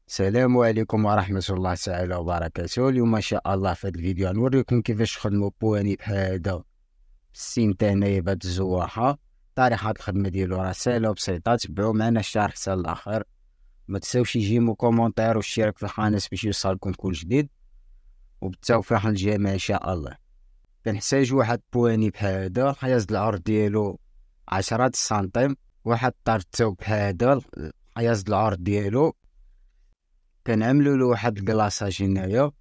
السلام عليكم ورحمة الله تعالى وبركاته. اليوم إن شاء الله في هذا الفيديو غنوريكم كيفاش تخدموا بواني بحال هذا السيمتة هنايا بهاد الزواحة. طريقة الخدمة ديالو راه سهلة وبسيطة، تبعو معنا الشرح حتى الآخر. ما تنساوش يجيمو كومونتير واشتراك في القناة باش يوصلكم كل جديد، وبالتوفيق للجميع إن شاء الله. كنحتاجو واحد بواني بحال هذا، القياس العرض ديالو 10 سنتيم. واحد طرتو بحال هذا، القياس العرض ديالو. كنعملو له واحد الكلاصاج هنايا.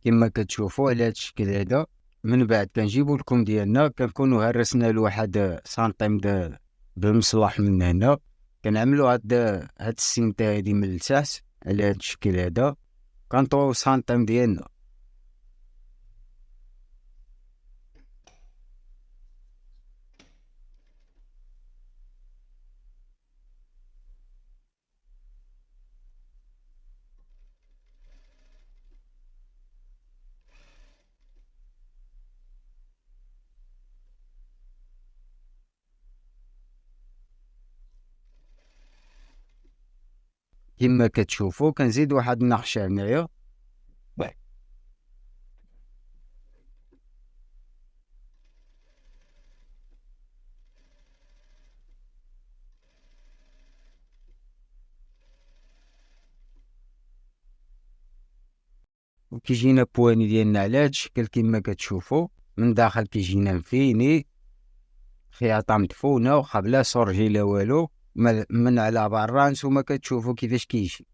كما كتشوفوا على هاد الشكل هذا. من بعد كنجيبو الكم ديالنا، كنكونو هرسنا له واحد سنتيم بالمصلاح من هنا. كنعملو هاد السمتة هادي من التحت على هاد الشكل هذا، كنطويو سنتيم ديالنا. كما كتشوفوا كنزيد واحد النقشة هنايا. وكيجينا بواني ديالنا على هاد الشكل كما كتشوفوا. من داخل كيجينا مفيني، خياطة مدفونة وخا بلا سورجي لا والو. من على برا نتوما كتشوفوا كيفاش كيجي.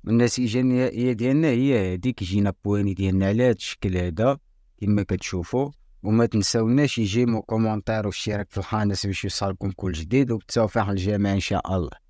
النتيجة النهائية ديالنا هي هادي، كيجينا بواني ديالنا على هاد الشكل هذا كما كتشوفوا. وما تنساوناش يجيمو كومونتير واشتراك في القناة باش يوصلكم كل جديد، وبالتوفيق للجميع ان شاء الله.